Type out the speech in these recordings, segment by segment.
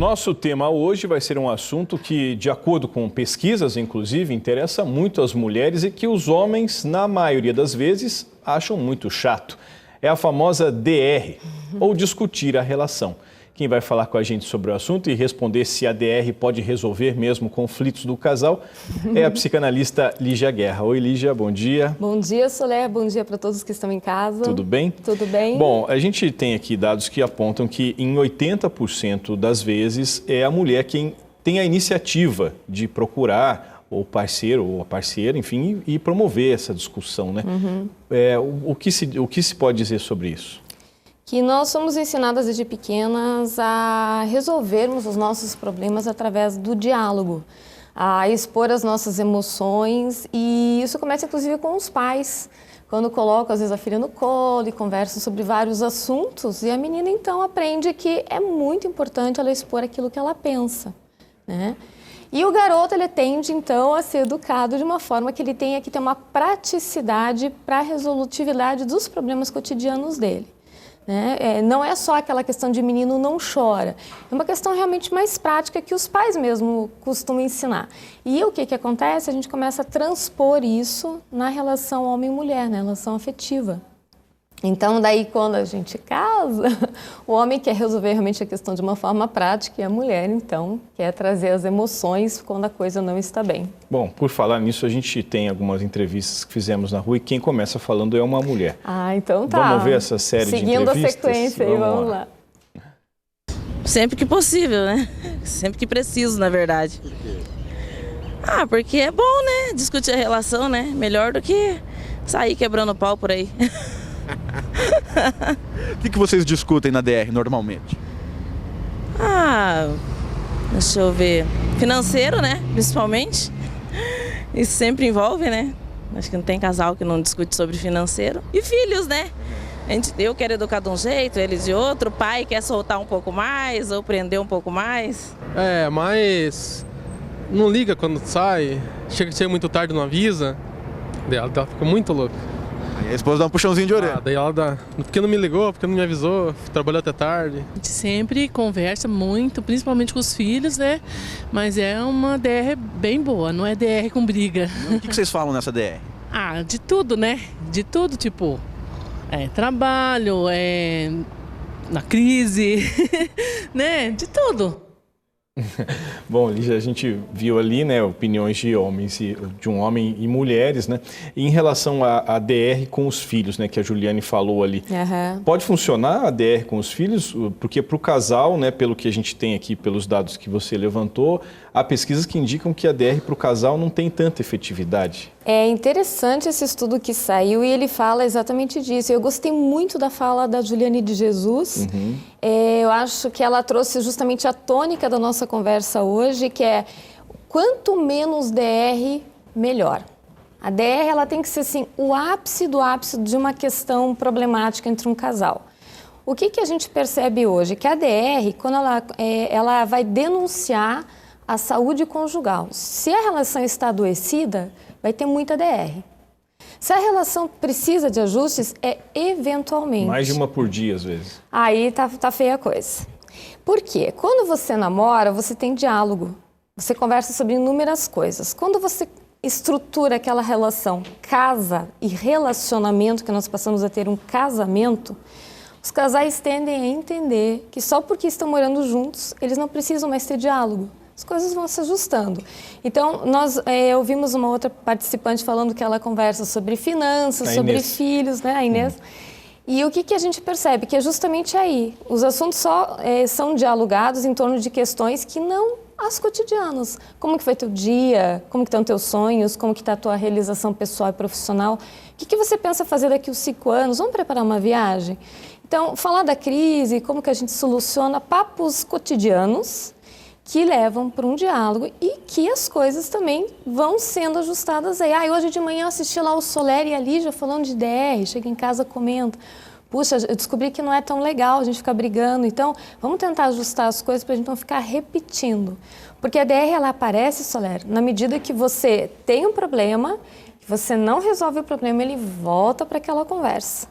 Nosso tema hoje vai ser um assunto que, de acordo com pesquisas, inclusive, interessa muito às mulheres e que os homens, na maioria das vezes, acham muito chato. É a famosa DR, ou discutir a relação. Quem vai falar com a gente sobre o assunto e responder se a DR pode resolver mesmo conflitos do casal é a psicanalista Lígia Guerra. Oi, Lígia, bom dia. Bom dia, Soler. Bom dia para todos que estão em casa. Tudo bem? Tudo bem. Bom, a gente tem aqui dados que apontam que em 80% das vezes é a mulher quem tem a iniciativa de procurar o parceiro ou a parceira, enfim, e promover essa discussão, né? O que se pode dizer sobre isso? Que nós somos ensinadas desde pequenas a resolvermos os nossos problemas através do diálogo, a expor as nossas emoções, e isso começa inclusive com os pais, quando colocam às vezes a filha no colo e conversam sobre vários assuntos, e a menina então aprende que é muito importante ela expor aquilo que ela pensa, né? E o garoto, ele tende, então, a ser educado de uma forma que ele tenha que ter uma praticidade para a resolutividade dos problemas cotidianos dele. Né? Não é só aquela questão de menino não chora, é uma questão realmente mais prática que os pais mesmo costumam ensinar. E o que acontece? A gente começa a transpor isso na relação homem-mulher, na relação afetiva. Então, daí, quando a gente casa, o homem quer resolver realmente a questão de uma forma prática e a mulher, então, quer trazer as emoções quando a coisa não está bem. Bom, por falar nisso, a gente tem algumas entrevistas que fizemos na rua e quem começa falando é uma mulher. Ah, então tá. Vamos ver essa série de entrevistas? Seguindo a sequência aí, vamos lá. Sempre que possível, né? Sempre que preciso, na verdade. Ah, porque é bom, né? Discutir a relação, né? Melhor do que sair quebrando pau por aí. O que vocês discutem na DR normalmente? Ah, deixa eu ver. Financeiro, né? Principalmente. Isso sempre envolve, né? Acho que não tem casal que não discute sobre financeiro. E filhos, né? Eu quero educar de um jeito, eles de outro. O pai quer soltar um pouco mais ou prender um pouco mais. Mas não liga quando sai. Chega muito tarde, não avisa. Ela fica muito louca. Aí a esposa dá um puxãozinho de orelha. Daí ela dá. Porque não me ligou, porque não me avisou, trabalhou até tarde. A gente sempre conversa muito, principalmente com os filhos, né? Mas é uma DR bem boa, não é DR com briga. O que vocês falam nessa DR? Ah, de tudo, né? De tudo, tipo, trabalho, na crise, né? De tudo. Bom, Lígia, a gente viu ali, né, opiniões de homens, de um homem e mulheres, né? E em relação à DR com os filhos, né, que a Juliane falou ali. Pode funcionar a DR com os filhos? Porque para o casal, né, pelo que a gente tem aqui, pelos dados que você levantou, há pesquisas que indicam que a DR para o casal não tem tanta efetividade. É interessante esse estudo que saiu e ele fala exatamente disso. Eu gostei muito da fala da Juliane de Jesus. Eu acho que ela trouxe justamente a tônica da nossa conversa hoje, que é quanto menos DR, melhor. A DR ela tem que ser assim, o ápice do ápice de uma questão problemática entre um casal. O que a gente percebe hoje? Que a DR, quando ela vai denunciar a saúde conjugal. Se a relação está adoecida, vai ter muita DR. Se a relação precisa de ajustes, eventualmente. Mais de uma por dia, às vezes. Aí tá feia a coisa. Por quê? Quando você namora, você tem diálogo. Você conversa sobre inúmeras coisas. Quando você estrutura aquela relação, casa e relacionamento, que nós passamos a ter um casamento, os casais tendem a entender que só porque estão morando juntos, eles não precisam mais ter diálogo. As coisas vão se ajustando. Então, nós ouvimos uma outra participante falando que ela conversa sobre finanças, sobre filhos, né, a Inês. E o que a gente percebe? Que é justamente aí. Os assuntos só são dialogados em torno de questões que não as cotidianas. Como que foi teu dia? Como que estão teus sonhos? Como que está a tua realização pessoal e profissional? O que você pensa fazer daqui a 5 anos? Vamos preparar uma viagem? Então, falar da crise, como que a gente soluciona papos cotidianos que levam para um diálogo e que as coisas também vão sendo ajustadas aí. Hoje de manhã eu assisti lá o Soler e a Lígia falando de DR, chega em casa comenta. Puxa, eu descobri que não é tão legal a gente ficar brigando, então vamos tentar ajustar as coisas para a gente não ficar repetindo. Porque a DR, ela aparece, Soler, na medida que você tem um problema, que você não resolve o problema, ele volta para aquela conversa.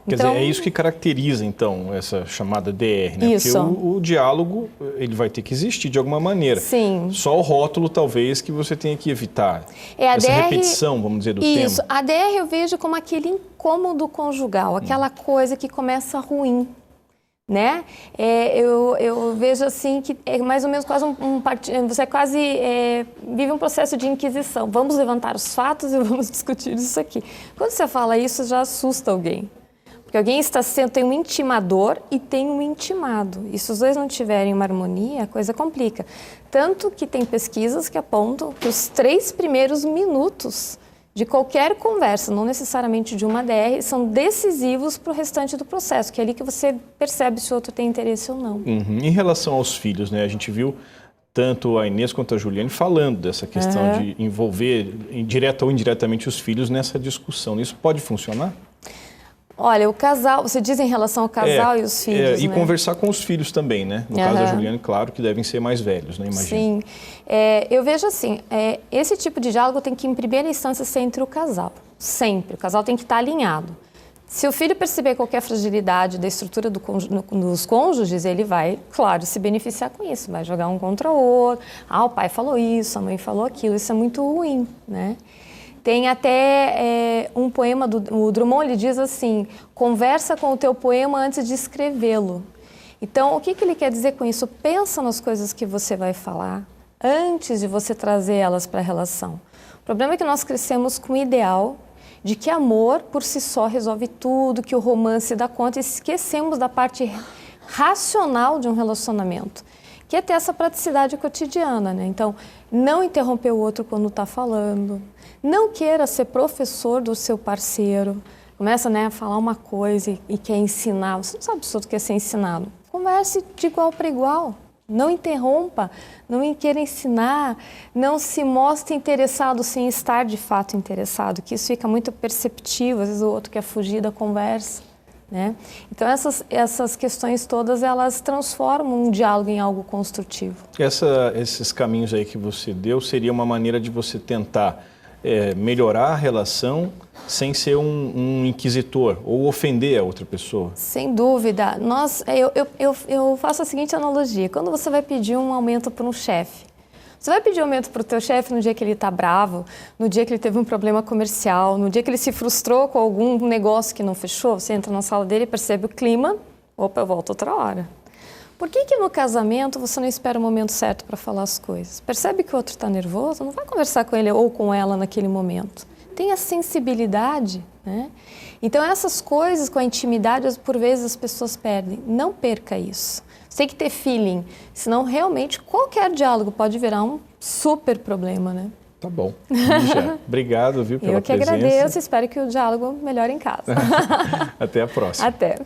Quer Então, dizer, é isso que caracteriza, então, essa chamada DR, né? Isso. Porque o diálogo, ele vai ter que existir de alguma maneira. Sim. Só o rótulo, talvez, que você tenha que evitar. É, a essa DR, repetição, vamos dizer, do isso, tema. a DR eu vejo como aquele incômodo conjugal, aquela coisa que começa ruim, né? Eu vejo assim que é mais ou menos quase você quase vive um processo de inquisição. Vamos levantar os fatos e vamos discutir isso aqui. Quando você fala isso, já assusta alguém. Porque alguém tem um intimador e tem um intimado. E se os dois não tiverem uma harmonia, a coisa complica. Tanto que tem pesquisas que apontam que os 3 primeiros minutos de qualquer conversa, não necessariamente de uma DR, são decisivos para o restante do processo, que é ali que você percebe se o outro tem interesse ou não. Uhum. Em relação aos filhos, né? A gente viu tanto a Inês quanto a Juliane falando dessa questão de envolver, direta ou indiretamente, os filhos nessa discussão. Isso pode funcionar? Olha, o casal, você diz em relação ao casal e os filhos, e né? conversar com os filhos também, né? No caso da Juliane, claro que devem ser mais velhos, né? Imagino. Sim. Eu vejo assim, esse tipo de diálogo tem que, em primeira instância, ser entre o casal. Sempre. O casal tem que estar alinhado. Se o filho perceber qualquer fragilidade da estrutura dos cônjuges, ele vai, claro, se beneficiar com isso. Vai jogar um contra o outro. O pai falou isso, a mãe falou aquilo. Isso é muito ruim, né? Tem até um poema o Drummond, ele diz assim: conversa com o teu poema antes de escrevê-lo. Então, o que ele quer dizer com isso? Pensa nas coisas que você vai falar antes de você trazer elas para a relação. O problema é que nós crescemos com o ideal de que amor por si só resolve tudo, que o romance dá conta, e esquecemos da parte racional de um relacionamento, que é ter essa praticidade cotidiana, né? Então, não interromper o outro quando está falando, não queira ser professor do seu parceiro, começa, né, a falar uma coisa e quer ensinar, você não sabe se o outro quer ser ensinado. Converse de igual para igual, não interrompa, não queira ensinar, não se mostre interessado sem estar de fato interessado, que isso fica muito perceptível, às vezes o outro quer fugir da conversa, né? Então essas questões todas, elas transformam um diálogo em algo construtivo. Esses caminhos aí que você deu seria uma maneira de você tentar melhorar a relação sem ser um inquisitor ou ofender a outra pessoa? Sem dúvida. Eu faço a seguinte analogia. Quando você vai pedir um aumento para um chefe, você vai pedir aumento para o teu chefe no dia que ele está bravo, no dia que ele teve um problema comercial, no dia que ele se frustrou com algum negócio que não fechou, você entra na sala dele e percebe o clima, opa, eu volto outra hora. Por que no casamento você não espera o momento certo para falar as coisas? Percebe que o outro está nervoso? Não vai conversar com ele ou com ela naquele momento. Tenha sensibilidade, né? Então essas coisas com a intimidade, por vezes as pessoas perdem. Não perca isso. Você tem que ter feeling, senão realmente qualquer diálogo pode virar um super problema, né? Tá bom. Lígia, obrigado, viu, pela presença. Eu que agradeço, espero que o diálogo melhore em casa. Até a próxima. Até.